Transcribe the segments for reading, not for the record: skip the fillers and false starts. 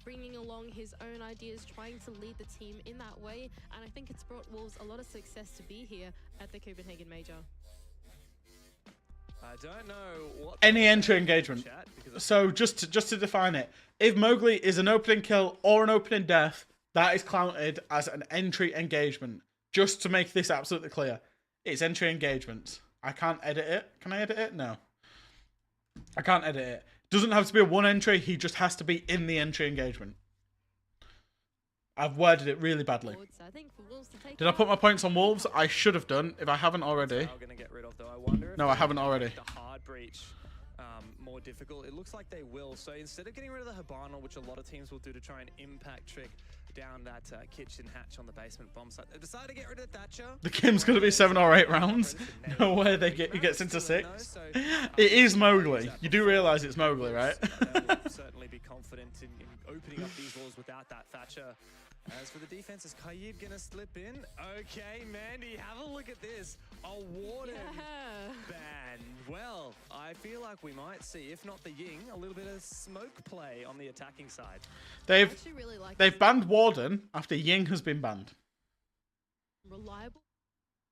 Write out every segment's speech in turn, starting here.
bringing along his own ideas, trying to lead the team in that way. And I think it's brought Wolves a lot of success to be here at the Copenhagen Major. I don't know what any entry engagement. So just to define it, if Mowgli is an opening kill or an opening death, that is counted as an entry engagement. Just to make this absolutely clear, it's entry engagement. I can't edit it. Can I edit it? No. I can't edit it. Doesn't have to be a one entry. He just has to be in the entry engagement. I've worded it really badly. Did I put my points on Wolves? I should have done, if I haven't already. No, I haven't already. The hard breach more difficult. It looks like they will. So instead of getting rid of the Hibana, which a lot of teams will do to try and impact trick down that kitchen hatch on the basement bomb site, they decided to get rid of Thatcher. The game's going to be 7 or 8 rounds. No way he gets into 6. It is Mowgli. You do realise it's Mowgli, right? Certainly be confident in opening up these walls without that Thatcher. As for the defense, is Kaib gonna slip in? Okay, Mandy, have a look at this. A Warden ban. Well, I feel like we might see, if not the Ying, a little bit of smoke play on the attacking side. They've banned Warden after Ying has been banned. Reliable.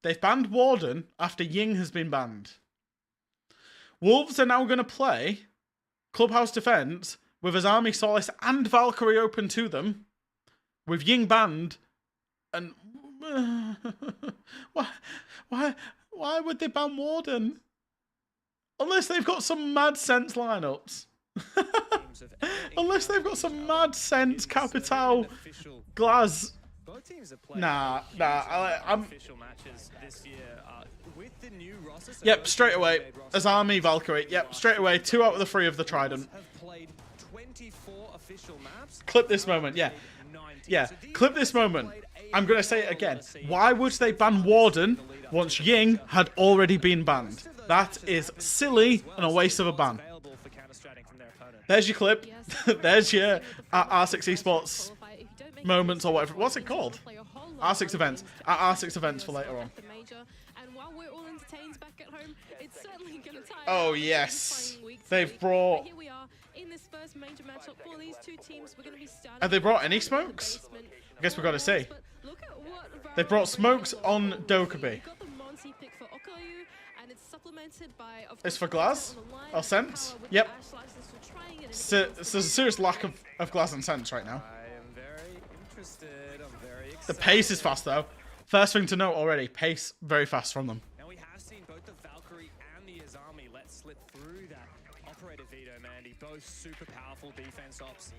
They've banned Warden after Ying has been banned. Wolves are now going to play Clubhouse Defense with Azami, Solace, and Valkyrie open to them. With Ying banned, and why would they ban Warden? Unless they've got some mad sense lineups. Unless they've got some mad sense Capital Glaz. Nah. Yep, straight away. Azami, Valkyrie. Yep, straight away. 2 out of the 3 of the Trident. Clip this moment, yeah. Yeah, clip this moment. I'm going to say it again. Why would they ban Warden once Ying had already been banned? That is silly and a waste of a ban. There's your clip. There's your R6 Esports moments or whatever. What's it called? R6 events. R6 events for later on. Oh, yes. They've brought... Have they brought any smokes? I guess we've got to see. They brought smokes on Dokkaebi. It's for Glaz? Or Sense? Yep. So, there's a serious lack of Glaz and Sense right now. The pace is fast though. First thing to note already, pace very fast from them. Now we have seen both the Valkyrie and the Azami let slip through that operator veto, Mandy. Both super powerful defense ops.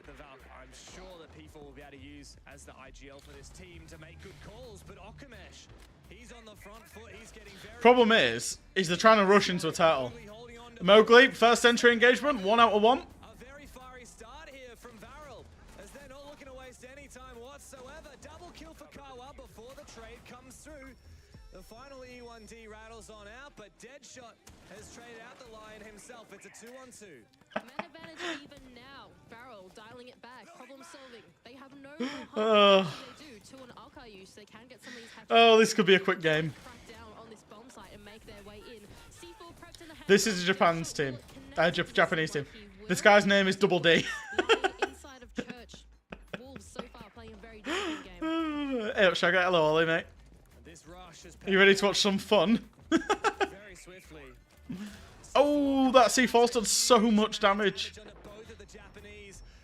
The Valk, I'm sure that people will be able to use as the IGL for this team to make good calls, but Okamesh, he's on the front foot, he's getting very... Problem is they're trying to rush into a turtle. Mowgli, first entry engagement, 1 out of 1. A very fiery start here from VARREL, as they're not looking to waste any time whatsoever. Double kill for Kawa before the trade comes through. The final E1D rattles on out, but Deadshot has traded out the Lion himself. It's a 2-on-2. Man advantage even now. VARREL dialing it back, problem solving. They have no more they do to an Archive use. They can get some of these. Oh, this could be a quick game. This is Japan's team. Japanese team. This guy's name is Double D. Hey up, Shaggy. Hello, Ollie, mate. Are you ready to watch some fun? Oh, that C4's done so much damage.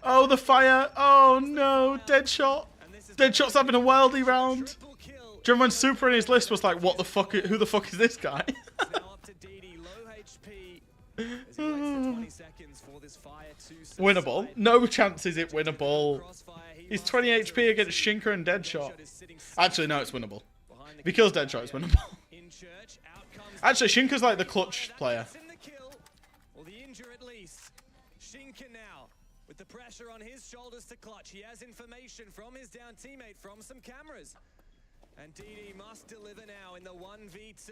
Oh, the fire. Oh, no. Deadshot. Deadshot's having a worldy round. Do you remember when Super in his list was like, what the fuck? Who the fuck is this guy? Winnable. No chance is it winnable. He's 20 HP against Shinka and Deadshot. Actually, no, it's winnable. If he kills Deadshot, it's winnable. Actually, Shinka's like the clutch player. Shinka now with the pressure on his shoulders to clutch. He has information from his down teammate from some cameras. And DD must deliver now in the 1v2.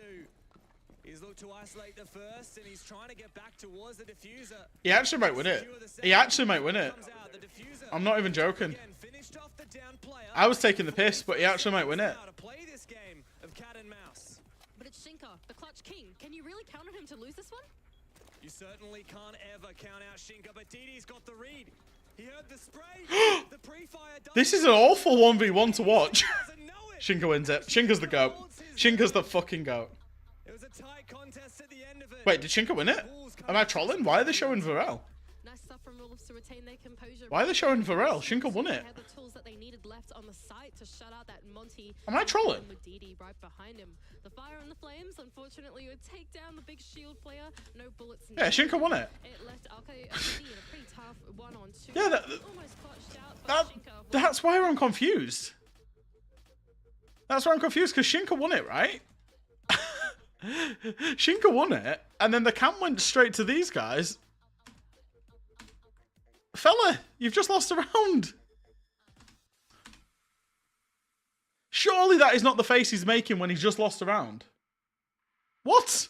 He's looked to isolate the first, and he's trying to get back towards the diffuser. He actually might win it. He actually might win it. I'm not even joking. I was taking the piss, but he actually might win it. But it's Shinka, the clutch king. Can you really count on him to lose this one? You certainly can't ever count out Shinka, but DD's got the read. He heard the spray. The pre-fire This is an awful 1v1 to watch. Shinka wins it. Shinka's the GOAT. Shinka's the fucking GOAT. It was a tight contest at the end of it. Wait, did Shinka win it? Am I trolling? Why are they showing VARREL? Nice stuff from Wolves to retain their composure. Why are they showing VARREL? Shinka won They it. had the tools that they needed left on the site to shut out that Monty. Am I trolling? And Medidi right behind him. The fire and the flames, unfortunately, would take down the big shield player. No bullets. Yeah, Shinka won it. It left Alkay and Medidi in a pretty tough 1-on-2. Yeah, Almost clutched out, but Shinka that's why I'm confused. That's why I'm confused, because Shinka won it, right? Shinka won it, and then the cam went straight to these guys. Fella, you've just lost a round. Surely that is not the face he's making when he's just lost a round. What?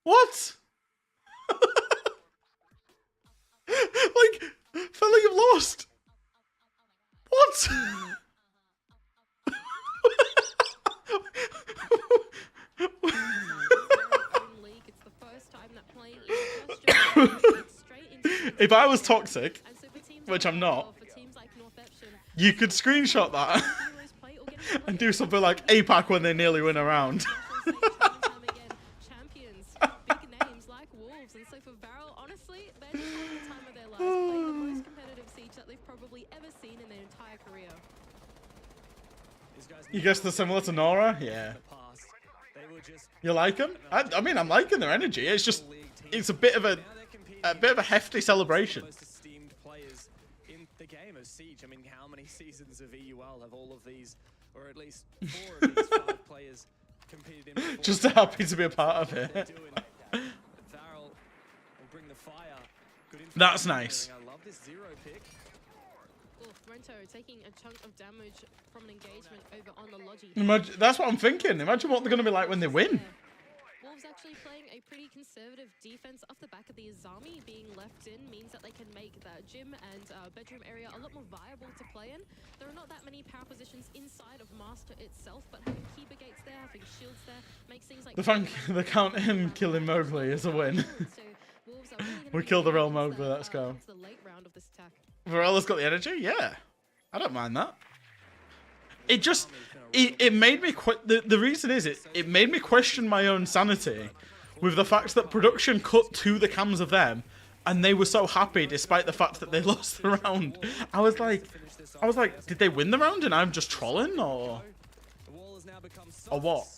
What? Like, fella, you've lost. What? If I was toxic, which I'm not, you could screenshot that and do something like APAC when they nearly win a round. Champions, big names like Wolves, and so for VARREL, honestly, they're just having the time of their lives, playing the most competitive siege that they've probably ever seen in their entire career. You guess they're similar to Nora? Yeah. You like them? I mean, I'm liking their energy. It's just, it's a bit of a hefty celebration. In the game of Siege, I mean, how many seasons of EUL have all of these, or at least 4 of these 5 players competed in before? Just happy to be a part of it. VARREL will bring the fire. Good That's nice. I love this 0 pick. Rento taking a chunk of damage from an engagement over on the Logi. Imagine, that's what I'm thinking. Imagine what they're going to be like when they win. Wolves actually playing a pretty conservative defense off the back of the Azami being left in means that they can make that gym and bedroom area a lot more viable to play in. There are not that many power positions inside of Master itself, but having Keeper gates there, having shields there, makes things like... The count in killing Mowgli is a win. We killed the real Mowgli, let's go. VARREL's got the energy? Yeah. I don't mind that. It just... It made me... The reason is, it made me question my own sanity with the fact that production cut to the cams of them and they were so happy despite the fact that they lost the round. I was like, did they win the round and I'm just trolling or what?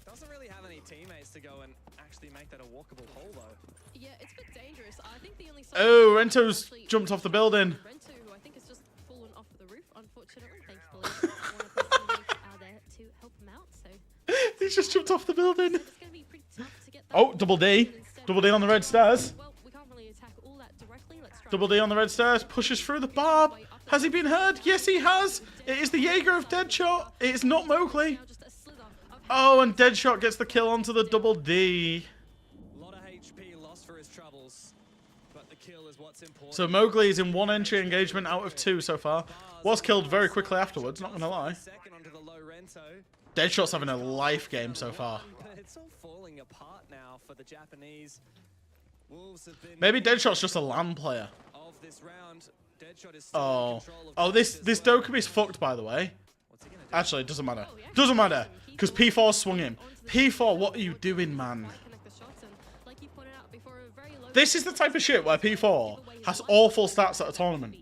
Doesn't really have any teammates to go and actually make that a walkable hole though. Yeah, it's a bit dangerous. I think the only Oh, Rento's jumped off the building. Rento, who I think has just fallen off the roof, unfortunately. Thankfully, one of his teammates are there to help him out. So He's just jumped off the building. it's going to be pretty tough to get that. Oh, double D. Double D on the red stairs. Well, we can't really attack all that directly. Let's try. Double D on the red stairs. Pushes through the barb. Has he been heard? Yes, he has. It is the Jaeger of Deadshot. It is not Mowgli. Now just a slither of Oh, and Deadshot gets the kill onto the double D. A lot of HP lost for his troubles, but the kill is what's important. So Mowgli is in 1 entry engagement out of 2 so far. Was killed very quickly afterwards, not gonna lie. Second onto the low Rento. Deadshot's having a life game so far. But it's all falling apart now for the Japanese. Wolves have been Maybe Deadshot's just a LAN player. of this round. Deadshot is still in Oh. control of Oh, this Dokumi's fucked, by the way. What's he gonna do? Actually, it doesn't matter. Doesn't matter. Because P4 swung him. P4, what are you doing, man? connect the shots, and like you pointed out before, a very low This is the type of shit where P4 has awful stats at a tournament.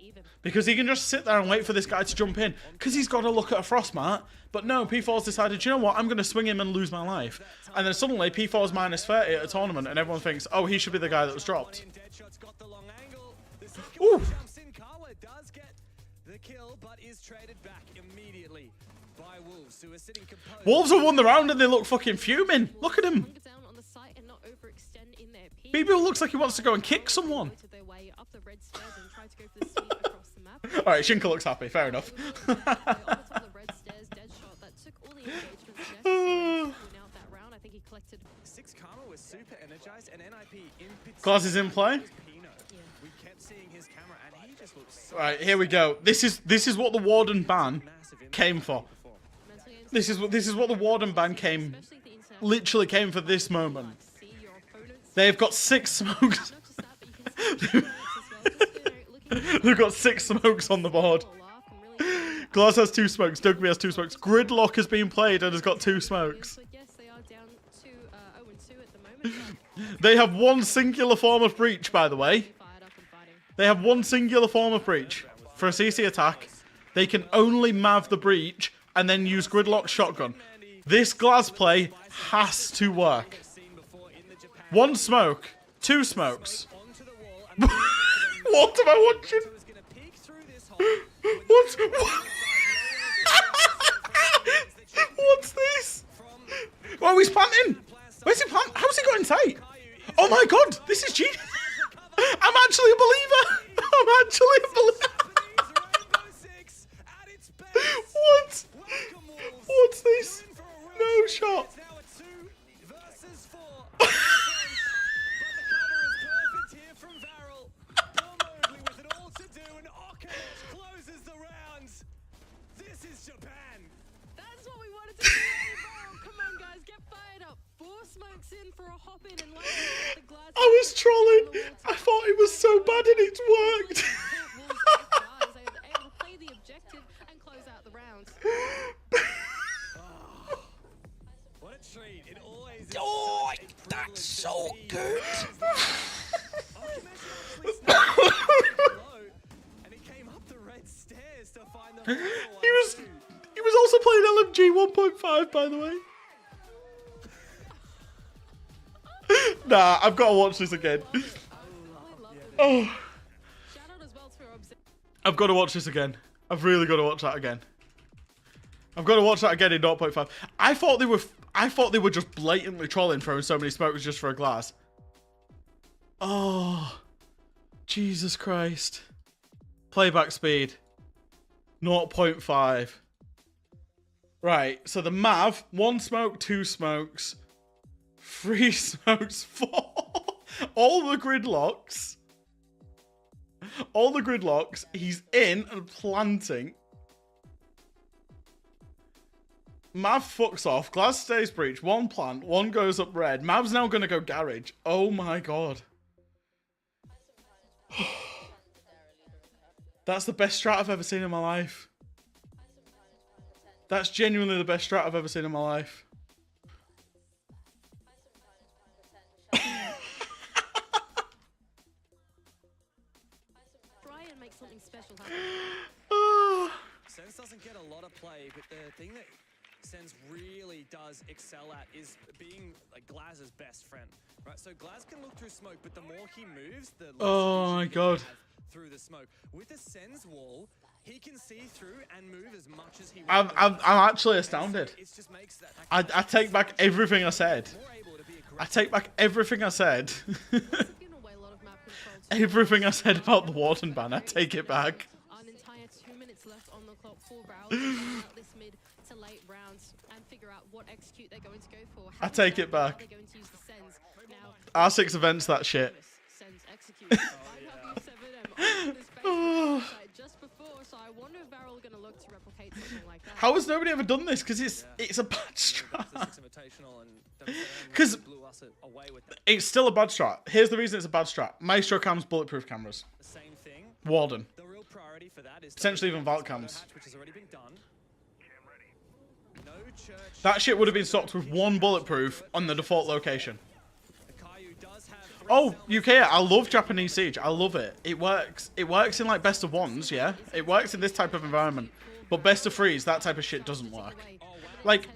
Because he can just sit there and wait for this guy to jump in. Because he's got to look at a Frostmat. But no, P4's decided, you know what, I'm going to swing him and lose my life. And then suddenly P4's minus 30 at a tournament and everyone thinks, oh, he should be the guy that was dropped. Deadshot's got the long angle. The second Ooh. one jumps in. Kawa does get the kill, but is traded back immediately by Wolves, who are sitting composed. Wolves have won the round and they look fucking fuming. Look at him. hunker down on the site and not overextend in their peak. BBO looks like he wants to go and kick someone. Worked their way up the red stairs and tried to go for the sweep across the map. Alright, Shinka looks happy. Fair enough. On the top of the red stairs, Deadshot that took all the engagements necessary to win out that round. I think he collected. 6 Karma was super energized, and NIP in particular. Class is in play. Pino. We kept seeing his camera, and he just looks so Right, here we go. This is what the Warden ban came for. Mentally and This is what the Warden ban came, especially the international literally came for this moment. see your opponents. They've got 6 smokes. Not just that, but you can see your opponents as well. Just, looking They've got 6 smokes on the board. Glass has 2 smokes. Dogby has 2 smokes. Gridlock has been played and has got 2 smokes. They have one singular form of breach, by the way. They have one singular form of breach. For a CC attack, they can only mav the breach and then use Gridlock shotgun. This Glass play has to work. 1 smoke. 2 smokes. What am I watching? What? What's this? Oh, he's planting. Where's he planting? How's he got in sight? Oh my god, this is genius. I'm actually a believer. I'm actually a believer. What? What's this? No shot. I was trolling. I thought it was so bad and it's worked. What a treat. It always is. Oh, that's so good. And he came up the red stairs to find the He was also playing LMG 1.5, by the way. Nah, I've got to watch this again. Oh. I've got to watch this again. I've really got to watch that again. I've got to watch that again in 0.5. I thought they were just blatantly trolling, throwing so many smokes just for a glass. Oh. Jesus Christ. Playback speed. 0.5. Right, so the Mav, 1 smoke, 2 smokes. 3 smokes, 4. All the gridlocks. All the gridlocks. He's in and planting. Mav fucks off. Glass stays breach. 1 plant. 1 goes up red. Mav's now going to go garage. Oh my god. That's the best strat I've ever seen in my life. That's genuinely the best strat I've ever seen in my life. Sense doesn't get a lot of play, but the thing that Sense really does excel at is being like Glaz's best friend, right? So Glaz can look through smoke, but the more he moves, the less oh my god, through the smoke. With a Sense wall, he can see through and move as much as he wants. I'm actually astounded. I take back everything I said. I take back everything I said. Everything I said about the Warden ban, I take it back. An entire 2 minutes left on the clock for VARREL this mid to late rounds and figure out what execute they're going to go for. I take it back. They're going to use the Sens. Now, R6 events that shit. Sens execute. Just before, so I wonder if VARREL are going to look to replicate something like that. How has nobody ever done this? Because it's a bad strat. Because it's still a bad strat. Here's the reason it's a bad strat. Maestro cams, bulletproof cameras. Warden. Potentially even vault cams. That shit would have been stocked with 1 bulletproof on the default location. Oh, UK, I love Japanese Siege. I love it. It works. It works in like best of 1s, yeah? It works in this type of environment. But best of 3s, that type of shit doesn't work. Like,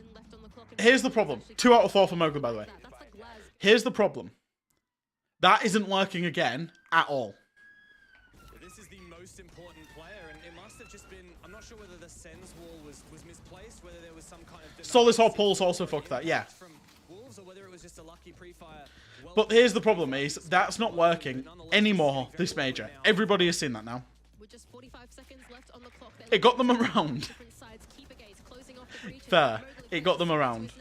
here's the problem. 2 out of 4 for Mowgli, by the way. Here's the problem. That isn't working again at all. This is the most important player, and it must have just been, I'm not sure whether the Sens wall was misplaced, whether there was some kind of Solace or Pulse also fucked that, yeah. From Wolves, or whether it was just a lucky pre-fire. But here's the problem is, that's not working anymore, this major. Everybody has seen that now. It got them around. Fair. It got them around.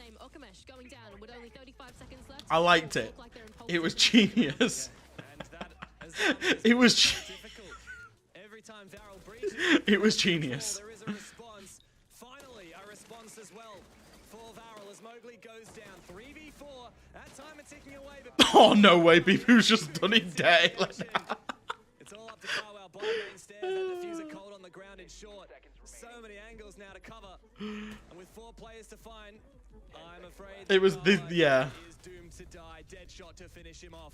I liked it. It was genius. It was It was genius. Finally, a response as well for VARREL as Mowgli goes down 3v4. That time it's ticking away, but oh no way, Bibu's just done it dead like that. it's all up to Carwell. by the main stairs. That diffuser cold on the ground in short. So many angles now to cover. And with 4 players to find, I'm afraid it was this, yeah. is doomed to die. Dead shot to finish him off.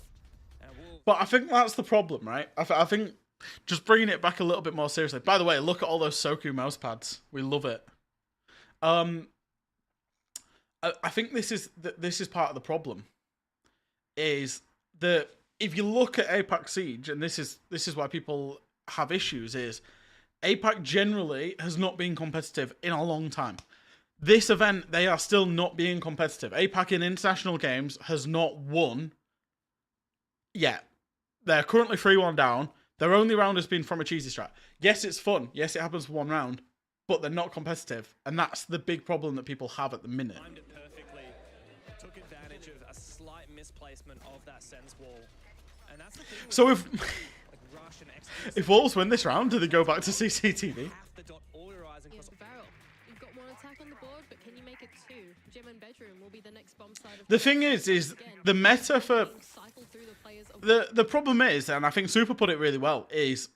But I think that's the problem, right? I think just bringing it back a little bit more seriously. By the way, look at all those Soku mouse pads. We love it. I think this is part of the problem. Is that if you look at APAC Siege, and this is why people have issues, is APAC generally has not been competitive in a long time. This event, they are still not being competitive. APAC in international games has not won yet. They're currently 3-1 down. Their only round has been from a cheesy strat. Yes, it's fun. Yes, it happens for one round. But they're not competitive. And that's the big problem that people have at the minute. Timed it perfectly. Took advantage of a slight misplacement of that sense wall. And that's the thing with So if rush and execution. if Wolves win this round, do they go back to CCTV? Have the dot orderizing Yeah, across VARREL, you've got 1 attack on the board, but can you make it 2? Gym and bedroom will be the next bomb side of The thing is the meta for the problem is, and I think Super put it really well, is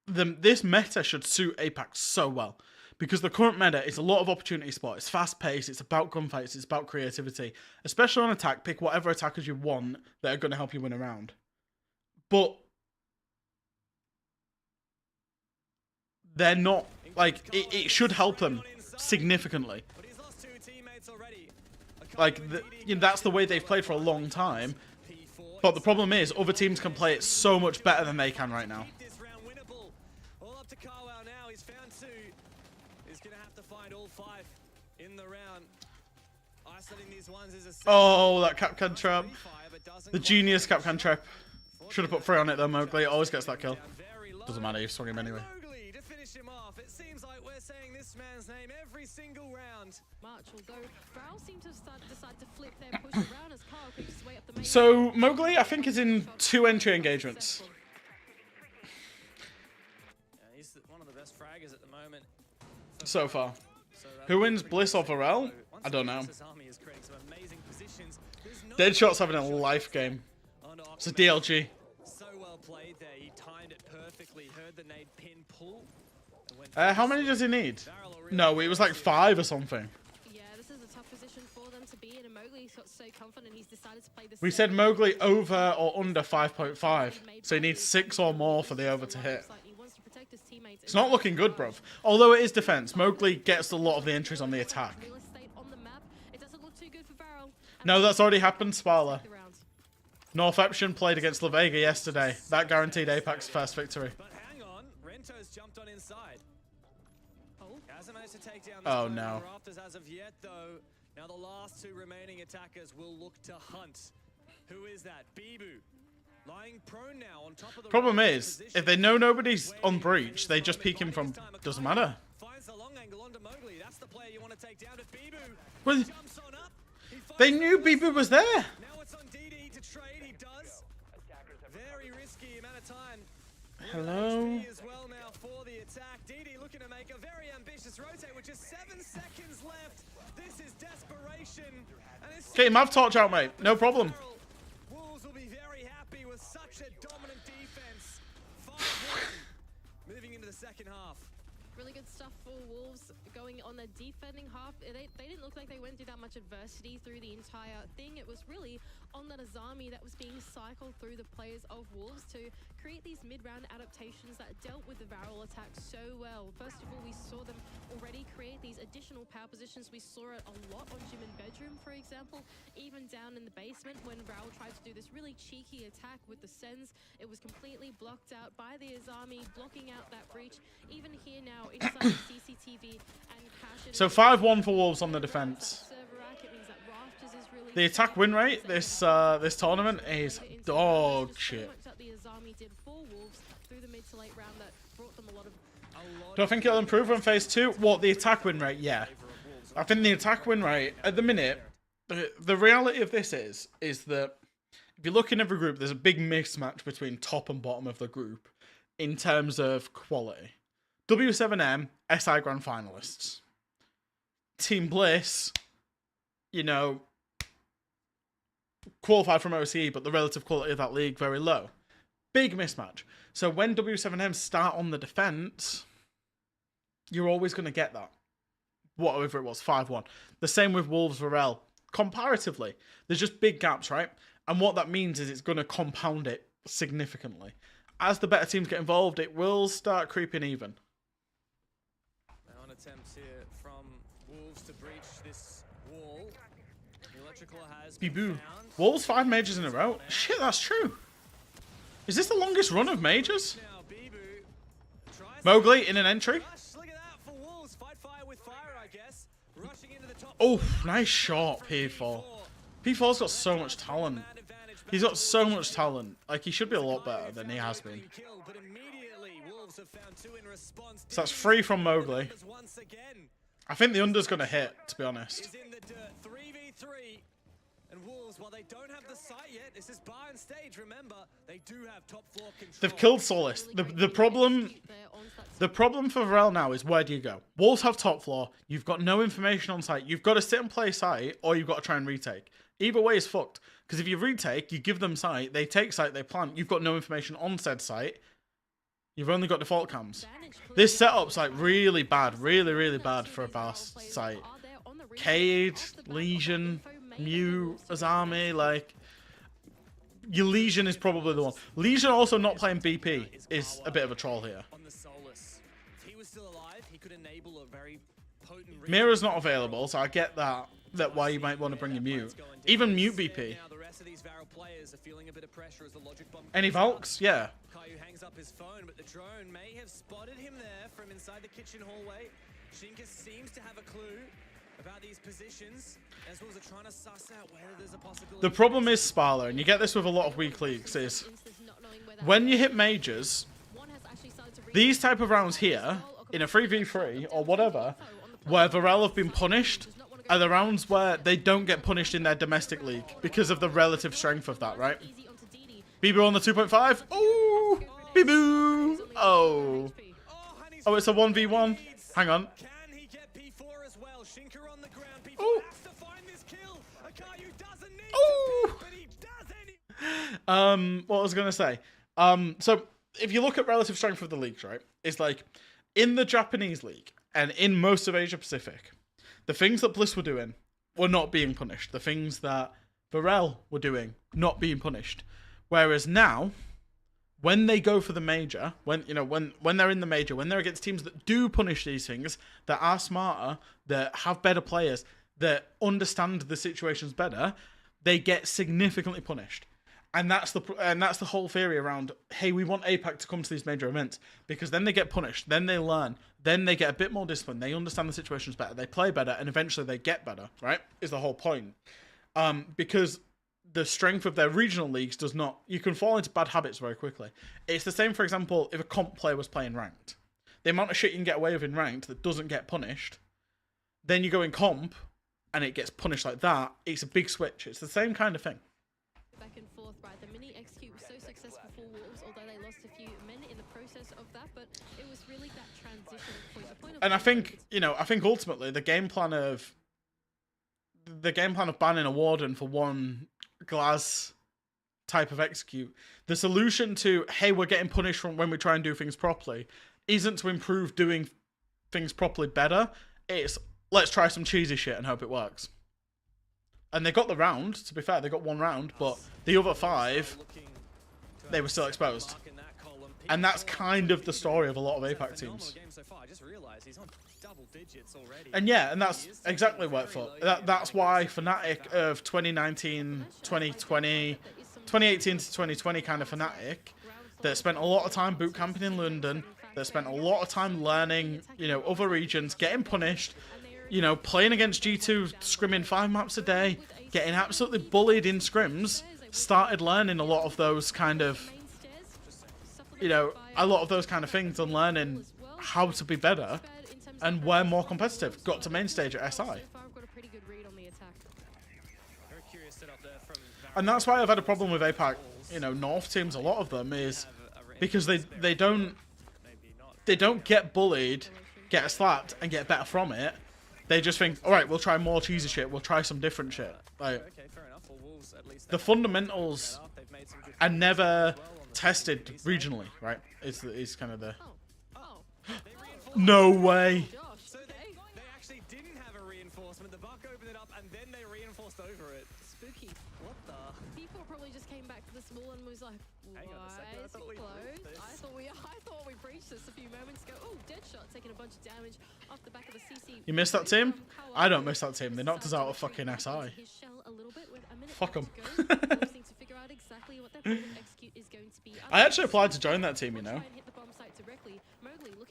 this meta should suit APAC so well. Because the current meta is a lot of opportunity spot. It's fast paced. It's about gunfights. It's about creativity. Especially on attack, pick whatever attackers you want that are going to help you win a round. But they're not, like, it should help them significantly. but he's lost 2 teammates already. Like, that's the way they've played for a long time. But the problem is, other teams can play it so much better than they can right now. This round winnable. All up to Carwell now. He's found 2. He's going to have to find all 5 in the round. Isolating these ones is a Oh, that Capcan trap. The genius Capcan trap. Should have put 3 on it though, Mowgli. Always gets that kill. Doesn't matter, you've swung him anyway. Mowgli to finish him off. It seems like we're saying this man's name every single round. March, although VARREL seem to have decided to flip their push around as Carl creeps his way up the main. So, Mowgli, I think, is in 2 entry engagements. He's one of the best fraggers at the moment. So far. Who wins, Bliss or VARREL? I don't know. Deadshot's having a life game. It's a DLG. So well played there. He timed it perfectly. Heard the nade pin pull. How many does he need? No, it was like 5 or something. Yeah, this is a tough position for them to be in, and Mowgli's got so confident he's decided to play the We said Mowgli over or under 5.5. So he needs 6 or more for the over to hit. It's not looking good, bruv. Although it is defense, Mowgli gets a lot of the entries on the attack. No, that's already happened, Sparla. North Eption played against La Vega yesterday. That guaranteed APAC's first victory. But hang on, Rento's jumped on inside. Hasn't managed to take down Oh no. Rafters as of yet, though. Now the last 2 remaining attackers will look to hunt. Who is that? Bibu. Lying prone now on top of the Problem is, if they know nobody's on breach, they just peek him from. Doesn't matter. Finds the long angle onto Mowgli. That's the player you want to take down to Bibu. Well, Jumps on up. they knew Bibu was there. Now it's on DD to trade. He does. Very risky amount of time. Hello. As well now for the attack. DD looking to make a very ambitious rotate, which is 7 seconds left. This is desperation. And it's Okay, Mav torch out, mate. No problem. Wolves will be very happy with such a dominant defense. 5-1. Moving into the second half. Really good stuff for Wolves going on the defending half. They didn't look like they went through that much adversity through the entire thing. It was really on that Azami that was being cycled through the players of Wolves to create these mid-round adaptations that dealt with the VARREL attack so well. First of all, we saw them already create these additional power positions. We saw it a lot on Gym and Bedroom, for example. Even down in the basement when VARREL tried to do this really cheeky attack with the Sens, it was completely blocked out by the Azami, blocking out that breach. Even here now, inside the CCTV and Cash. So 5-1 for Wolves on the defense. The attack win rate this this tournament is dog shit. Do I think it'll improve in phase 2? What, the attack win rate? Yeah. I think the attack win rate at the minute, the reality of this is that if you look in every group, there's a big mismatch between top and bottom of the group in terms of quality. W7M, SI Grand Finalists. Team Bliss, you know, qualified from OCE, but the relative quality of that league very low. Big mismatch. So when W7M start on the defense, you're always going to get that. Whatever it was, 5-1. The same with Wolves VARREL. Comparatively, there's just big gaps, right? And what that means is it's going to compound it significantly. As the better teams get involved, it will start creeping even. Now an attempt here from Wolves to breach this wall. The electrical has been Biboo. found. Wolves 5 majors in a row? Shit, that's true. Is this the longest run of majors? Now Biboo tries Mowgli in an entry. to rush. Look at that for Wolves. Fight fire with fire, I guess. Rushing into the top. Oh, nice shot, P4. P4's got so much talent. He's got so much talent. Like, he should be a lot better than he has been. But immediately Wolves have found 2 in response. So that's 3 from Mowgli. Once again I think the under's going to hit, to be honest. is in the dirt. 3v3. And Wolves, while they don't have the site yet, this is bar and stage, remember, they do have top floor control. They've killed Solis. The problem for VARREL now is, where do you go? Wolves have top floor. You've got no information on site. You've got to sit and play site, or you've got to try and retake. Either way is fucked. Because if you retake, you give them site, they take site, they plant. You've got no information on said site. You've only got default cams. This setup's like really bad, really bad for a bar site. Cade, Legion, Mew, Azami, like... Your Legion is probably the one. Legion also not playing BP is a bit of a troll here. On the Solus. If he was still alive, he could enable a very potent Mira's not available, so I get that why you might want to bring your Mute. Even Mute BP. Now the rest of these VARREL players are feeling a bit of pressure as the logic bomb. Any Valks? Yeah. Caillou hangs up his phone, but the drone may have spotted him there from inside the kitchen hallway. Shinka seems to have a clue about these positions, as well as trying to suss out whether there's a possibility. The problem is Sparler, and you get this with a lot of weak leagues, is when you hit majors, these type of rounds here, in a 3v3 or whatever, where VARREL have been punished, are the rounds where they don't get punished in their domestic league because of the relative strength of that, right? Biboo on the 2.5. Oh, Biboo. Oh. Oh, it's a 1v1. Hang on. Can he get P4 as well? Shinka on the ground. P4 Ooh. has to find this kill. Caillou doesn't need Ooh. to pick, but he does any. What was I gonna say? So if you look at relative strength of the leagues, right, it's like in the Japanese league and in most of Asia Pacific, the things that Bliss were doing were not being punished. The things that VARREL were doing not being punished. Whereas now, when they go for the major, when they're in the major, when they're against teams that do punish these things, that are smarter, that have better players, that understand the situations better, they get significantly punished. And that's the whole theory around, hey, we want APAC to come to these major events, because then they get punished, then they learn, then they get a bit more discipline, they understand the situations better, they play better, and eventually they get better, right? Is the whole point. Because the strength of their regional leagues does not... You can fall into bad habits very quickly. It's the same, for example, if a comp player was playing ranked. The amount of shit you can get away with in ranked that doesn't get punished, then you go in comp, and it gets punished like that, it's a big switch. It's the same kind of thing. Back and forth, right? The mini execute was so successful for Wolves, although they lost a few men in the process of that, but it was really that transition point. The point of And I think ultimately the game plan of banning a warden for one glass type of execute, the solution to, hey, we're getting punished from when we try and do things properly, isn't to improve doing things properly better. It's let's try some cheesy shit and hope it works. And they got the round, to be fair, they got one round, but the other 5, they were still exposed. And that's kind of the story of a lot of APAC teams. And yeah, and that's exactly what it thought. That's why Fnatic of 2019, 2020, 2018 to 2020 kind of Fnatic, that spent a lot of time boot camping in London, that spent a lot of time learning, other regions, getting punished, playing against G2, scrimming 5 maps a day, getting absolutely bullied in scrims, started learning a lot of those kind of, things and learning how to be better and were more competitive. Got to main stage at SI. And that's why I've had a problem with APAC, North teams, a lot of them, is because they don't get bullied, get slapped, and get better from it. They just think, all right, we'll try more cheesy shit. We'll try some different shit. Like, the fundamentals are never tested regionally, right? Is kind of the. Oh. No way. Josh, So okay. they actually didn't have a reinforcement. The Buck opened it up and then they reinforced over it. Spooky. What the? People probably just came back to the small and was like, why Hang on a second, I is thought it we closed? breached this. I thought we breached this a few moments ago. Oh, Deadshot taking a bunch of damage off the back of the CC. You missed that team? I don't miss that team. They knocked us out of fucking SI. Fuck 'em. I actually applied to join that team, you know.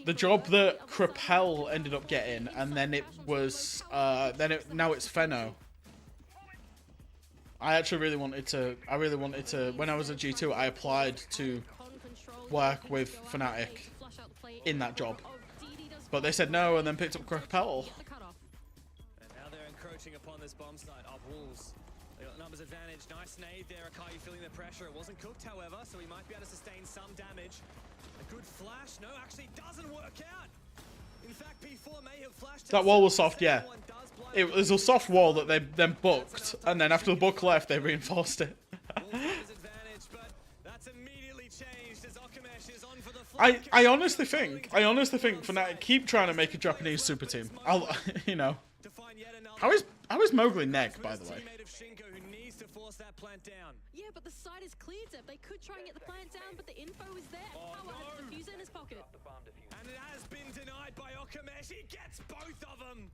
The job that Crapel ended up getting, and then it was, now it's Fenno. I actually really wanted to, when I was at G2, I applied to work with Fnatic in that job. But they said no, and then picked up Crapel. And now they're encroaching upon this bomb site of Wolves. They got numbers advantage. Nice nade there. Akayu feeling the pressure. It wasn't cooked, however, so he might be able to sustain some damage. A good flash. No, actually doesn't work out. In fact, P4 may have flashed. That wall was soft, yeah. It was a soft wall that they then booked, and then after the book left, they reinforced it. I honestly think Fnatic keep trying to make a Japanese super team. You know. How is Mowgli neg, by the way? Yeah, but the site is cleared, Zeb. They could try and get the plant down, but the info is there. Power has the diffuser in his pocket. And it has been denied by Okamesh. He gets both of them.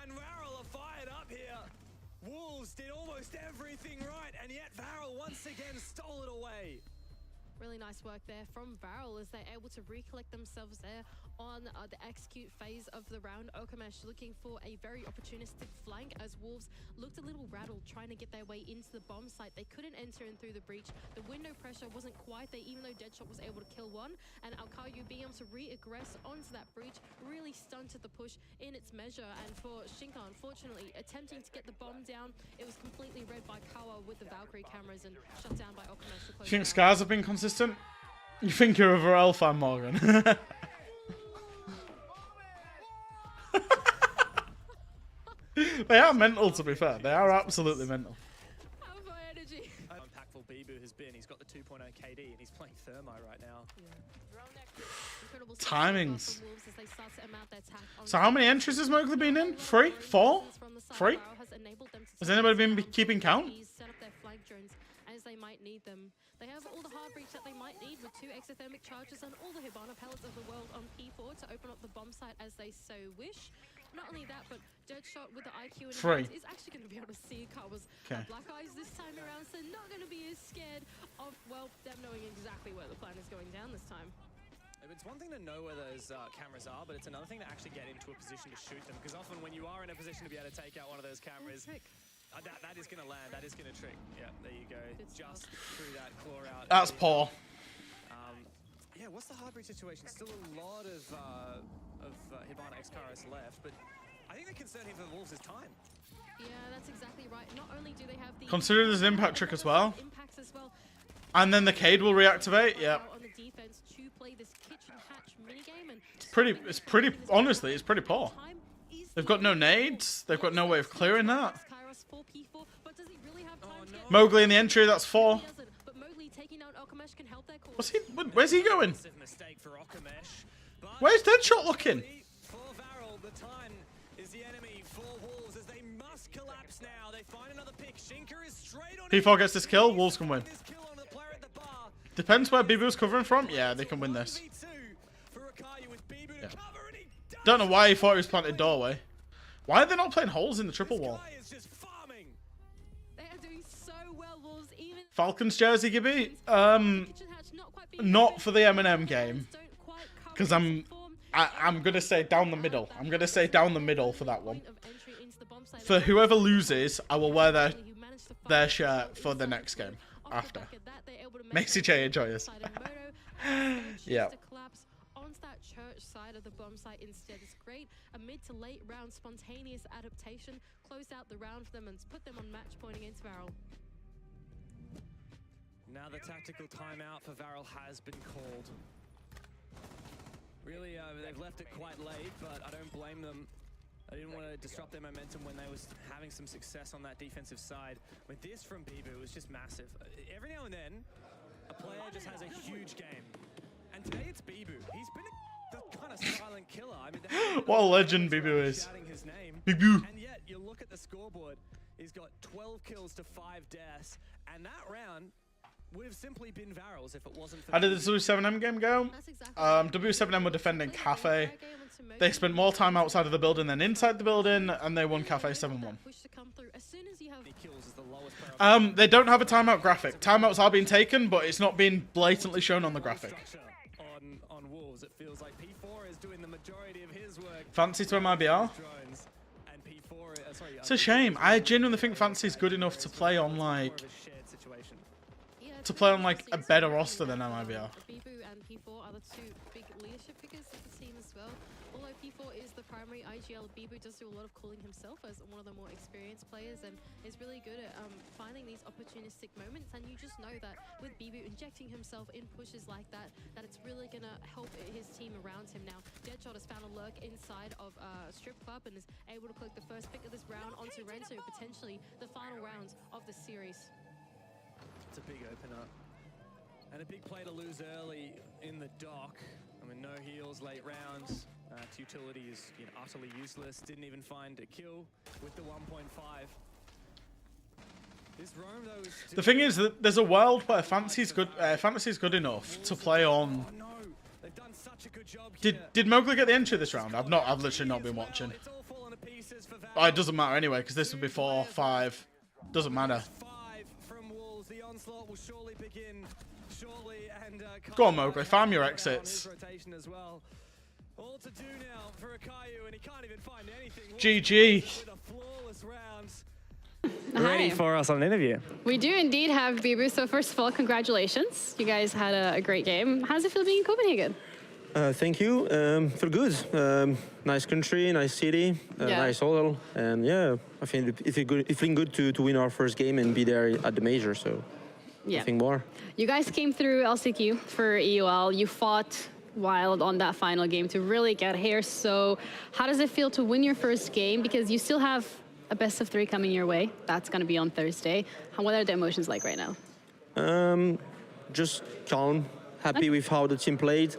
And VARREL are fired up here. Wolves did almost everything right, and yet VARREL once again stole it away. Really nice work there from VARREL as they're able to recollect themselves there on the execute phase of the round. Okamesh looking for a very opportunistic flank as Wolves looked a little rattled trying to get their way into the bomb site. They couldn't enter in through the breach. The window pressure wasn't quite there, even though Deadshot was able to kill one. And Akayu being able to re-aggress onto that breach really stunted the push in its measure. And for Shinka, unfortunately, attempting to get the bomb down, it was completely read by Kawa with the Valkyrie cameras and shut down by Okamesh to close You think it out. Scars have been consistent? You think you're a VARREL fan, Morgan? They are mental, to be fair. They are absolutely mental. Alpha energy. How impactful Bibu has been. He's got the 2.0 KD and he's playing Thermi right now. Incredible Timings. stuff from Wolves as they start to amount their attack on So how many entries has Mowgli been in? 3? 4? 3? Has anybody been keeping count? Set up their flank drones as they might need them. They have all the hard breach that they might need with 2 exothermic charges and all the Hibana pellets of the world on P4 to open up the bomb site as they so wish. Not only that, but Deadshot with the IQ and 3. is actually going to be able to see Kawa's Black Eyes this time around, so not going to be as scared of, well, them knowing exactly where the plan is going down this time. It's one thing to know where those cameras are, but it's another thing to actually get into a position to shoot them. Because often when you are in a position to be able to take out one of those cameras, that is going to land, that is going to trick. Yeah, there you go. Just through that claw out. That's poor. Yeah, what's the hard breach situation? Still a lot of Hibana X-Karos left, but I think the concern here for the Wolves is time. Yeah, that's exactly right. Not only do they have the Consider there's an impact trick as well. impacts as well. And then the Cade will reactivate. Yeah. On the defense to play this kitchen hatch minigame, and Honestly, it's pretty poor. They've got no nades. They've got no way of clearing that. Kairos 4P4, but does he really have time to get Mowgli in the entry, that's 4. He doesn't, but Mowgli taking out Okamesh can help their cause. Where's he going? Massive mistake for Okamesh, but Where's Deadshot looking? for VARREL, the time is the enemy for Wolves as they must collapse now. They find another pick. Shinka is straight on P4 gets this kill, Wolves can win. this kill on the player at the bar. Depends where Bibu's covering from. Yeah, they can win this. 1v2 for Akayu with Bibu to cover, and he does. Don't know why he thought he was planted doorway. Why are they not playing holes in the triple wall? This guy is just farming. They are doing so well, Wolves. Even Falcons jersey, Gibby? kitchen hatch not quite being Not for the M&M game. don't quite cover Because the form. I'm gonna say down the middle. I'm gonna say down the middle for that one. Point of entry into the bomb site. For whoever loses, I will wear Who managed to their find shirt for the next game off the after. back of that, they're able to make Macy their J way enjoys. inside of Moto, and they choose Yeah. to collapse onto that church side of the bomb site instead. It's great. A mid to late round spontaneous adaptation closed out the round for them and put them on match pointing into VARREL. Now the tactical timeout for VARREL has been called. Really, they've left it quite late, but I don't blame them. I didn't want to disrupt their momentum when they was having some success on that defensive side. With this from Bibu, it was just massive. Every now and then, a player just has a huge game. And today it's Bibu. He's been the kind of silent killer. I mean, What a legend Bibu is. shouting his name. Bibu. And yet, you look at the scoreboard, he's got 12 kills to 5 deaths. And that round would have simply been VARREL's if it wasn't for How did the W7M game go? That's exactly W7M were defending Cafe. They spent more time outside of the building than inside the building, and they won Cafe 7-1. kills is the lowest player They don't have a timeout graphic. Timeouts are being taken, but it's not being blatantly shown on the graphic. on Wolves. It feels like P4 is doing the majority of his work. Fancy to MIBR? Drones. And P4, sorry, It's a shame. I genuinely think Fancy's good enough to play on like shared situation. a better roster than MIBR. Bibu and P4 are the two big leadership figures of the team as well. Although P4 is the primary IGL, Bibu does do a lot of calling himself as one of the more experienced players and is really good at finding these opportunistic moments. And you just know that with Bibu injecting himself in pushes like that, that it's really going to help his team around him. Now, Deadshot has found a lurk inside of Strip Club and is able to collect the first pick of this round onto Renzo, potentially the final round of the series. It's a big opener. And a big play to lose early in the dock. I mean, no heals late rounds. Utility is utterly useless. Didn't even find a kill with the 1.5. This roam, though, is The thing is that there's a world where Fantasy's good enough to play on. Oh no, they've done such a good job here. Did Mowgli get the entry this round? I've literally not been watching. It's all fallen to pieces for Oh, it doesn't matter anyway, because this would be 4, 5. Doesn't matter. 5 from Wolves. The onslaught will surely begin shortly. And Go on, Mowgli, farm your exits. Rotation as well. All to do now for Akayu, and he can't even find anything. GG. With a flawless round. Ready Hi. for us on an interview. We do indeed have Bibu. So first of all, congratulations. You guys had a great game. How does it feel being in Copenhagen? Thank you. Feel good. Nice country, nice city, Yeah. nice hotel, and yeah, I think it's feeling good to win our first game and be there at the major. So Yeah. nothing more. You guys came through LCQ for EUL. You fought wild on that final game to really get here. So how does it feel to win your first game? Because you still have a best of 3 coming your way. That's going to be on Thursday. What are the emotions like right now? Just calm, happy with how the team played.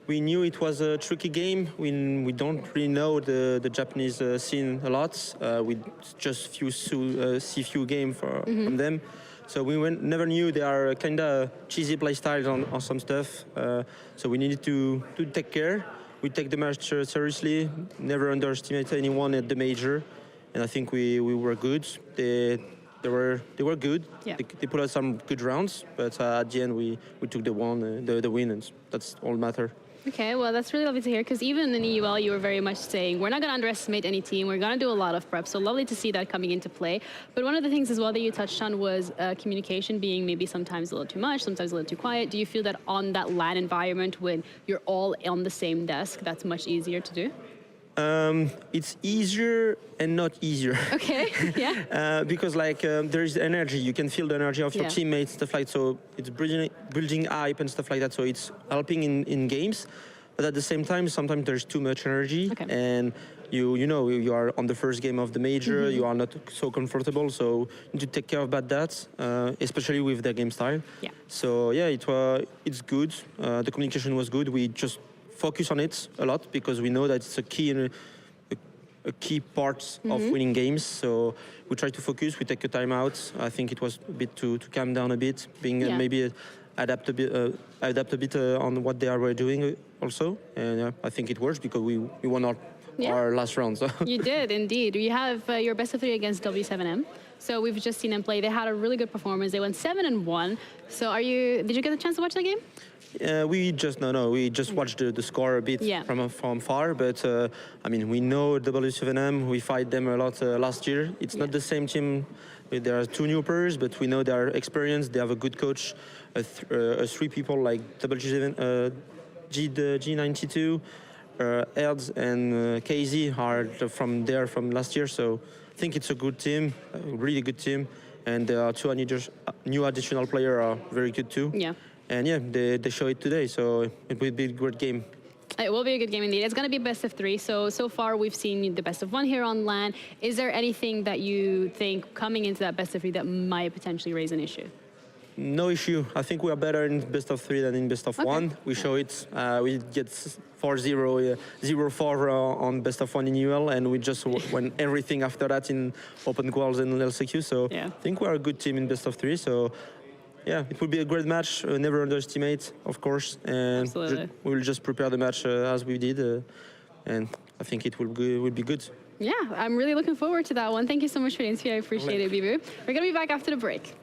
We knew it was a tricky game. We don't really know the Japanese scene a lot. We just see few games from them. So we never knew they are kind of cheesy play styles on some stuff. So we needed to take care. We take the match seriously, never underestimate anyone at the major. And I think we were good. They were good. Yeah. They put out some good rounds, but at the end we took the win, and that's all matter. Okay, well, that's really lovely to hear, because even in EUL, you were very much saying, we're not going to underestimate any team, we're going to do a lot of prep, so lovely to see that coming into play. But one of the things as well that you touched on was communication being maybe sometimes a little too much, sometimes a little too quiet. Do you feel that on that LAN environment, when you're all on the same desk, that's much easier to do? It's easier and not easier. Okay, yeah. Because there is energy, you can feel the energy of your Yeah. teammates, stuff like so. It's building hype and stuff like that. So it's helping in games, but at the same time, sometimes there's too much energy, Okay. and you are on the first game of the major. You are not so comfortable, so you need to take care about that, especially with their game style. Yeah. So yeah, it's good. The communication was good. We just focus on it a lot because we know that it's a key part of winning games. So we try to focus. We take a time out. I think it was a bit to calm down a bit, being Yeah. maybe adapt a bit on what they were doing also. And I think it works because we won our last round. So. You did, indeed. You have your best of 3 against W7M. So we've just seen them play. They had a really good performance. They went 7-1. So did you get the chance to watch the game? We just watched the score a bit Yeah. from far, but I mean, we know W7M, we fight them a lot last year. It's not the same team. There are 2 new players, but we know they are experienced, they have a good coach, 3 people like G92, Erds and KZ are from last year, so I think it's a good team, a really good team, and there are 2 new additional players are very good too. Yeah. And yeah, they show it today, so it will be a great game. It will be a good game indeed. It's going to be best of 3. So far we've seen the best of 1 here on LAN. Is there anything that you think coming into that best of 3 that might potentially raise an issue? No issue. I think we are better in best of 3 than in best of 1. We show it. We get 4-0, 0-4 on best of 1 in UL, and we just won everything after that in open quals and LCQ. So I think we are a good team in best of 3. So yeah, it will be a great match. Never underestimate, of course. And we will just prepare the match as we did. And I think it will be good. Yeah, I'm really looking forward to that one. Thank you so much for the interview. I appreciate it, Bibu. We're going to be back after the break.